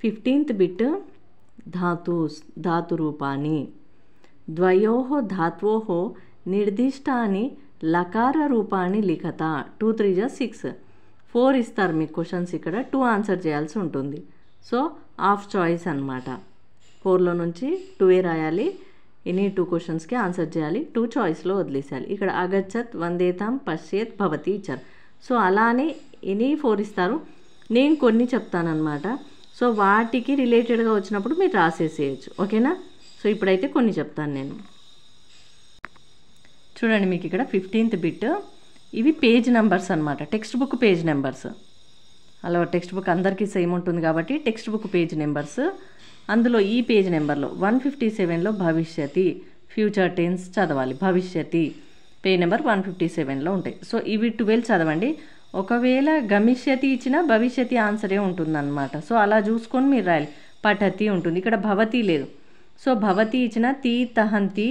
15th bit धातूस् धातुरूपाणि द्वयोः धात्वोः निर्दिष्टानि लकार रूपाणि लिखत 2 3 जा 6 4 ఇస్తారు మీకు క్వశ్చన్స్ ఇక్కడ 2 ఆన్సర్ చేయాల్సి ఉంటుంది సో హాఫ్ చాయిస్ అన్నమాట 4 లో నుంచి 2 రాయాలి ఎనీ 2 క్వశ్చన్స్ కి ఆన్సర్ చేయాలి 2 చాయిస్ లో వదిలేయాలి ఇక్కడ అగచ్చత్ వందేతాం పశ్యేత్ భవతి ఇచ్చారు సో అలానే ఎనీ 4 ఇస్తారు నేను కొన్ని చెప్తాను అన్నమాట సో వాటికి రిలేటెడ్ గా వచ్చినప్పుడు మీరు రాసేసేయచ్చు ఓకేనా సో ఇప్పుడైతే కొన్ని చెప్తాను నేను చూడండి మీకు ఇక్కడ 15th బిట్ ఇవి పేజ్ నంబర్స్ అన్నమాట టెక్స్ట్ బుక్ పేజ్ నంబర్స్ అలా టెక్స్ట్ బుక్ అందరికీ సేమ్ ఉంటుంది కాబట్టి టెక్స్ట్ బుక్ పేజ్ నంబర్స్ అందులో ఈ పేజ్ నెంబర్లో 157 లో భవిష్యతి ఫ్యూచర్ టెన్స్ చదవాలి భవిష్యతి పేజ్ నెంబర్ 157 లో ఉంటాయి సో ఇవి 12 చదవండి ఒకవేళ గమిష్యతి ఇచ్చినా భవిష్యతి ఆన్సరే ఉంటుందన్నమాట సో అలా చూసుకొని మీరు రాయాలి పఠతి ఉంటుంది ఇక్కడ భవతి లేదు సో భవతి ఇచ్చిన తి తహంతి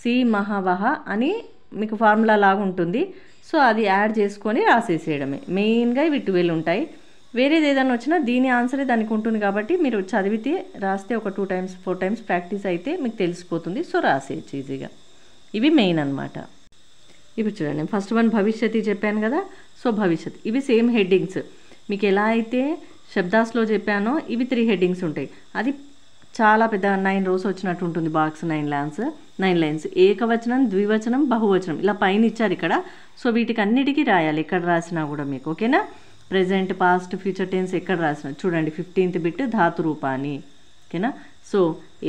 సి మహవహ అని మీకు ఫార్ములా లాగా ఉంటుంది సో అది యాడ్ చేసుకొని రాసేసేయడమే మెయిన్గా ఇవి 12 ఉంటాయి వేరేది ఏదైనా వచ్చినా దీని ఆన్సరే దానికి ఉంటుంది కాబట్టి మీరు చదివితే రాస్తే ఒక 2 times 4 times ప్రాక్టీస్ అయితే మీకు తెలిసిపోతుంది సో రాసేయచ్చు ఈజీగా ఇవి మెయిన్ అన్నమాట ఇప్పుడు చూడండి ఫస్ట్ వన్ భవిష్యతి చెప్పాను కదా సో భవిష్యత్ ఇవి సేమ్ హెడ్డింగ్స్ మీకు ఎలా అయితే శబ్దాస్లో చెప్పానో ఇవి 3 హెడ్డింగ్స్ ఉంటాయి అది చాలా పెద్ద 9 rows వచ్చినట్టు ఉంటుంది బాక్స్ 9 లైన్స్ ఏకవచనం ద్వివచనం బహువచనం ఇలా పైన ఇచ్చారు ఇక్కడ సో వీటికి అన్నిటికీ రాయాలి ఎక్కడ రాసినా కూడా మీకు ఓకేనా ప్రెజెంట్ పాస్ట్ ఫ్యూచర్ టెన్స్ ఎక్కడ రాసినా చూడండి 15th బిట్ ధాతు రూపాన్ని ఓకేనా సో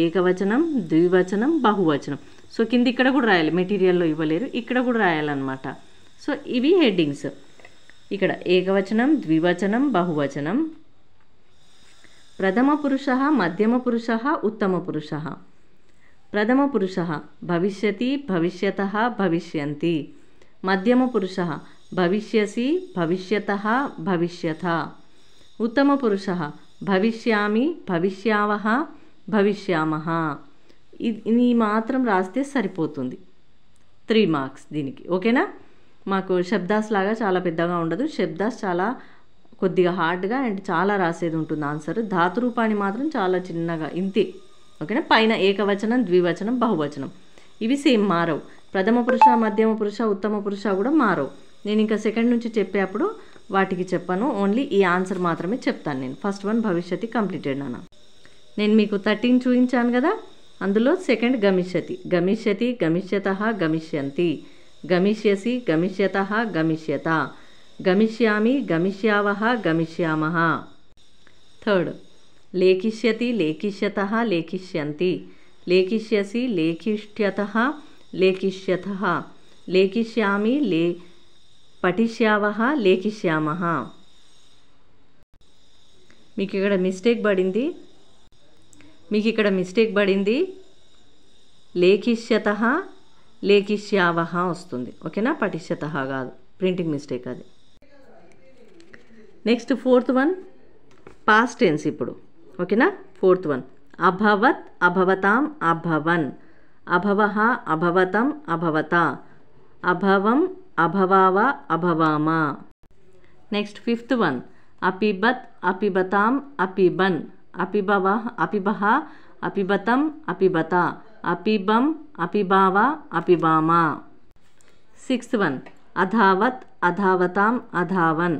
ఏకవచనం ద్వివచనం బహువచనం సో కింద ఇక్కడ కూడా రాయాలి మెటీరియల్లో ఇవ్వలేరు ఇక్కడ కూడా రాయాలన్నమాట సో ఇవి హెడ్డింగ్స్ ఇక్కడ ఏకవచనం ద్వివచనం బహువచనం ప్రథమ పురుషः మధ్యమ పురుషः ఉత్తమ పురుషः ప్రథమ పురుషः భవిష్యతి భవిష్యతః భవిష్యంతి మధ్యమ పురుషः భవిష్యసి భవిష్యతః భవిష్యత ఉత్తమ పురుషः భవిష్యామి భవిష్యావః భవిష్యామః ఇది మాత్రం రాస్తే సరిపోతుంది 3 మార్క్స్ దీనికి ఓకేనా మాకు శబ్దాస్ లాగా చాలా పెద్దగా ఉండదు శబ్దాస్ చాలా కొద్దిగా హార్డ్గా అండ్ చాలా రాసేది ఉంటుంది ఆన్సర్ ధాతు రూపాన్ని మాత్రం చాలా చిన్నగా ఇంతే ఓకేనా పైన ఏకవచనం ద్వివచనం బహువచనం ఇవి సేమ్ మారవు ప్రథమ పురుష మధ్యమ పురుష ఉత్తమ పురుష కూడా మారవు నేను ఇంకా సెకండ్ నుంచి చెప్పేప్పుడు వాటికి చెప్పను ఓన్లీ ఈ ఆన్సర్ మాత్రమే చెప్తాను నేను ఫస్ట్ వన్ భవిష్యతి కంప్లీటెడ్ నాన్న నేను మీకు 13 చూపించాను కదా అందులో సెకండ్ గమిష్యతి గమిష్యతి గమిష్యతః గమిష్యంతి గమిష్యసి గమిష్యతః గమిష్యత గమిష్యామి గమిష్యావః గమిష్యామః థర్డ్ లేఖిష్యతి లేఖిష్యతః లేఖిష్యంతి లేఖిష్యసి లేఖిష్యతః లేఖిష్యతః లేఖిష్యామి పఠిష్యావః లేఖిష్యామః మీకు ఇక్కడ మిస్టేక్ పడింది లేఖిష్యతః లేఖిష్యావః వస్తుంది ఓకేనా పఠిష్యతః కాదు ప్రింటింగ్ మిస్టేక్ అది next 4th one past tense ఇప్పుడు ఓకేనా 4th వన్ అభవత్ అభవతాం అభవన్ అభవః అభవతం అభవత అభవం అభవావ అభవామ నెక్స్ట్ 5th వన్ అపిబత్ అపిబతాం అపిబన్ అపిభవః అపిభః అపిబతం అపిబత అపిబం అపిభావ అపిభామ 6th వన్ అధావత్ అధావతాం అధావన్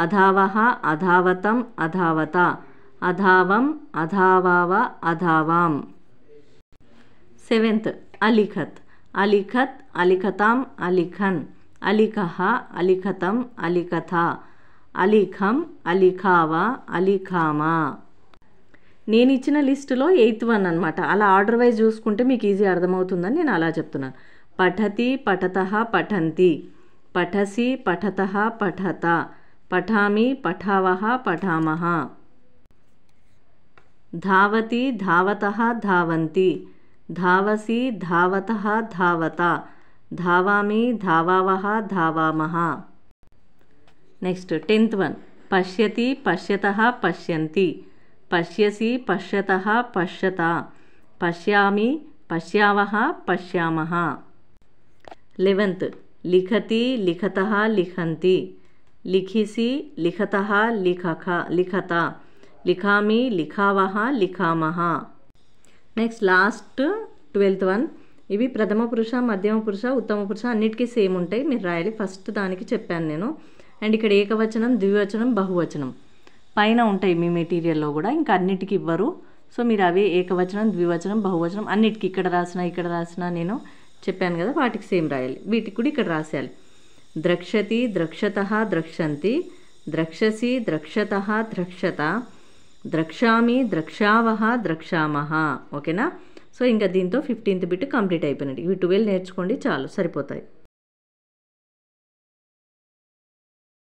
అధావః అధావతం అధావత అధావం అధావావ అధావాం 7th అలిఖత్ అలిఖత్ అలిఖతాం అలిఖన్ అలిఖః అలిఖతం అలిఖథ అలిఖం అలిఖావ అలిఖామ నేను ఇచ్చిన లిస్టులో 8th వన్ అనమాట అలా ఆర్డర్ వైజ్ చూసుకుంటే మీకు ఈజీ అర్థమవుతుందని నేను అలా చెప్తున్నాను పఠతి పఠతః పఠంతి పఠసి పఠతః పఠత పఠామి పఠావః పఠామః ధావతి ధావతః ధావంతి ధావసి ధావతః ధావత ధావామి ధావావః ధావామః నెక్స్ట్ 10th వన్ పశ్యతి పశ్యతః పశ్యంతి పశ్యసి పశ్యతః పశ్యత పశ్యామి పశ్యావః పశ్యామః 11th लिखति लिखतः लिखन्ति लिखिसि लिखतः लिखख लिखता లిఖామి, లిఖావహ, లిఖామహ. Next last 12th one. ఇవి ప్రథమ పురుష, మధ్యమ పురుష, ఉత్తమ పురుష అన్నిటికీ సేమ్ ఉంటాయి, మీరు రాయాలి. ఫస్ట్ దానికి చెప్పాను నేను. అండ్ ఇక్కడ ఏకవచనం, ద్వివచనం, బహువచనం పైన ఉంటాయి మీ మెటీరియల్లో కూడా, ఇంకా అన్నిటికీ ఇవ్వరు. సో మీరు అవి ఏకవచనం, ద్వివచనం, బహువచనం అన్నిటికీ ఇక్కడ రాసిన నేను చెప్పాను కదా, వాటికి సేమ్ రాయాలి. వీటికి కూడా ఇక్కడ రాసేయాలి. ద్రక్షతి, ద్రక్షతః, ద్రక్షంతి, ద్రక్షసి, ద్రక్షతః, ద్రక్షత, ద్రక్షామి, ద్రక్షావహ, ద్రక్షామహ. ఓకేనా? సో ఇంకా దీంతో 15th బిట్ కంప్లీట్ అయిపోయినట్టు. ఇవి 12 నేర్చుకోండి, చాలు, సరిపోతాయి.